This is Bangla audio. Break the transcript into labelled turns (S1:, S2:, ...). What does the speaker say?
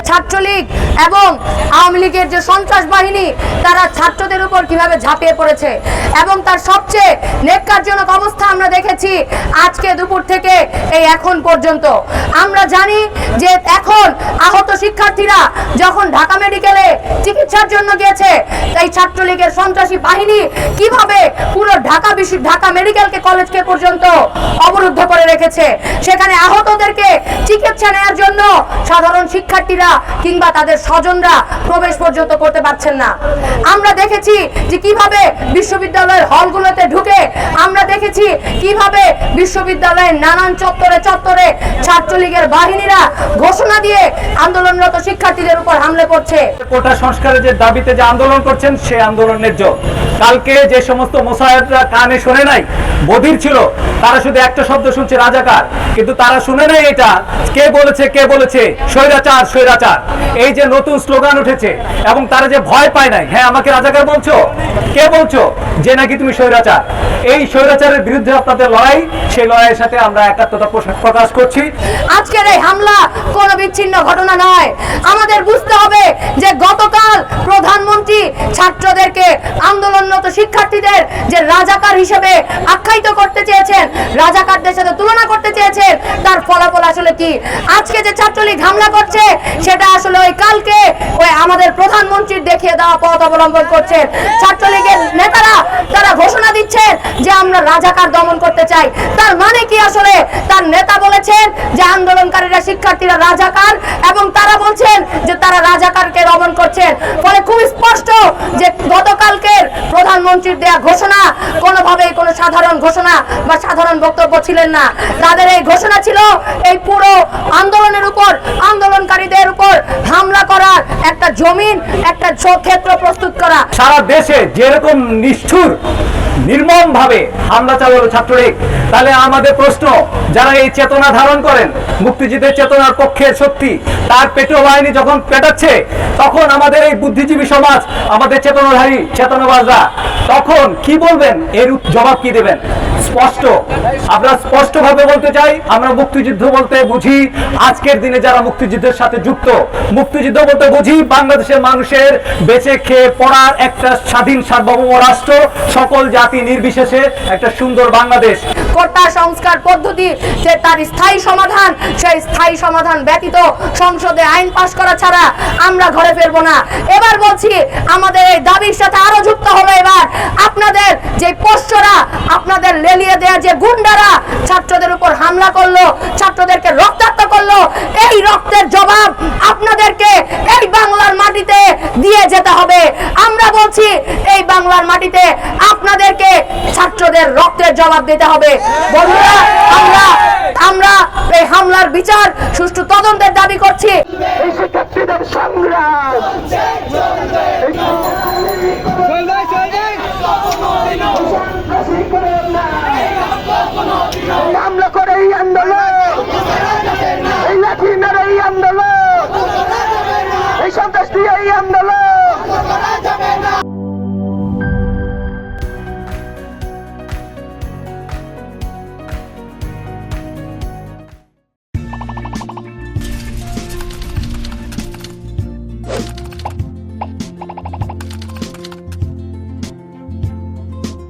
S1: ছাত্রলীগ এবং আওয়ামী লীগের যে সন্ত্রাস বাহিনী তারা ছাত্রদের উপর কিভাবে ঝাঁপিয়ে পড়েছে এবং তার সবচেয়ে ন্যাক্কারজনক অবস্থা আমরা দেখেছি আজকে দুপুর থেকে এই এখন পর্যন্ত। আমরা জানি যে এখন আহত শিক্ষার্থীরা যখন ঢাকা মেডিকেলে চিকিৎসার জন্য গিয়েছে, এই ছাত্রলীগের সন্ত্রাসী বাহিনী কিভাবে পুরো ঢাকা মেডিকেলকে কলেজকে পর্যন্ত অবরুদ্ধ করে রেখেছে। সেখানে আহতদেরকে চিকিৎসা নেওয়ার জন্য সাধারণ শিক্ষার্থীরা কিংবা তাদের স্বজনরা প্রবেশ পর্যন্ত করতে পারছেন না। আমরা দেখেছি যে কিভাবে বিশ্ববিদ্যালয়ের হলগুলোতে ঢুকে, আমরা দেখেছি কিভাবে বিশ্ববিদ্যালয়ের নানান চত্বরে ছাত্রলীগের বাহিনীরা ঘোষণা দিয়ে আন্দোলনরত শিক্ষার্থীদের উপর হামলে করছে।
S2: কোটা সংস্কারের যে দাবিতে যে আন্দোলন করছেন সেই আন্দোলন ন্যায্য। কালকে যে সমস্ত মোসায়েদরা কানে শোনে নাই, বধির ছিল, তারা শুধু একটা শব্দ শুনছে রাজাকার, কিন্তু তারা শুনে নাই এটা কে বলেছে স্বৈরাচার। এই যে নতুন স্লোগান উঠেছে এবং তারা যে ভয় পায় নাই, হ্যাঁ আমাকে রাজাকার বলছো, কে বলছো যে নাকি তুমি স্বৈরাচার। এই স্বৈরাচারের বিরুদ্ধে আপনাদের লড়াই, সেই লড়াইয়ের সাথে আমরা একাত্মতা প্রকাশ করছি।
S1: আজকের এই হামলা কোনো বিচ্ছিন্ন ঘটনা নয়। আমাদের বুঝতে হবে যে গতকাল প্রধানমন্ত্রী ছাত্রদেরকে, আন্দোলনরত শিক্ষার্থীদের যে রাজাকার হিসেবে আখ্যায়িত করতে চেয়েছেন, রাজাকারদের সাথে তুলনা করতে চেয়েছেন, তার ফলাফল আসলে কি? আজকে যে ছাত্রলীগ হামলা করছে সেটা আসলে ওই কালকে ওই আমাদের প্রধানমন্ত্রীর দেখিয়ে দেওয়া পথ অবলম্বন করছে। ছাত্রলীগের নেতারা তারা ঘোষণা দিচ্ছেন যে আমরা রাজাকার দমন করতে চাই। তার মানে কি? আসলে তার নেতা বলেছেন যে আন্দোলনকারীরা শিক্ষার্থীরা রাজাকার এবং তারা বলছেন যে তারা রাজাকারকে দমন করছেন। ফলে খুব স্পষ্ট যে গতকালকের প্রধানমন্ত্রীর দেয়া ঘোষণা কোনোভাবেই কোনো সাধারণ ঘোষণা বা সাধারণ বক্তব্য ছিলেন না। তাদের এই ঘোষণা ছিল এই পুরো আন্দোলনের উপর, আন্দোলনকারীদের উপর হামলা করার একটা জমিন, একটা ক্ষেত্র প্রস্তুত করা।
S2: সারা দেশে যেরকম নিষ্ঠুর নির্মম ভাবে হামলা চালালো ছাত্রলীগ, তাহলে আমাদের প্রশ্ন, যারা এই চেতনা ধারণ করেন, মুক্তিযুদ্ধের চেতনার পক্ষের শক্তি, তার পেটো বাহিনী যখন পেটাচ্ছে, তখন আমাদের এই বুদ্ধিজীবী সমাজ, আমাদের চেতনাধারী চেতনাবাজরা তখন কি বলবেন? এর জবাব কি দেবেন? স্পষ্ট, আমরা স্পষ্ট ভাবে বলতে চাই, আমরা মুক্তিযুদ্ধ বলতে বুঝি আজকের দিনে যারা মুক্তিযুদ্ধের সাথে যুক্ত, মুক্তিযুদ্ধ বলতে বুঝি বাংলাদেশের মানুষের বেঁচে খেয়ে পড়ার একটা স্বাধীন সার্বভৌম রাষ্ট্র, সকল জাতি নির্বিশেষে একটা সুন্দর বাংলাদেশ।
S1: কোটা সংস্কার পদ্ধতি যে তার স্থায়ী সমাধান, সেই স্থায়ী সমাধান ব্যতীত সংসদে আইন পাশ করা ছাড়া আমরা ঘরে ফিরবো না। এবার বলছি, আমাদের এই দাবির সাথে আরো যুক্ত হলো এবার আপনাদের যে পোষ্যরা, আপনাদের লেলিয়ে দেয়া যে গুন্ডারা ছাত্রদের উপর হামলা করলো, ছাত্রদেরকে রক্তাক্ত করলো, এই রক্তের জবাব আপনাদেরকে এই বাংলার মাটিতে দিয়ে যেতে হবে। আমরা বলছি, এই বাংলার মাটিতে আপনাদেরকে ছাত্রদের রক্তের জবাব দিতে হবে। বন্ধুরা, আমরা এই হামলার বিচার, সুষ্ঠু তদন্তের দাবি করছি।
S3: এই শিক্ষার্থীদের সংগ্রাম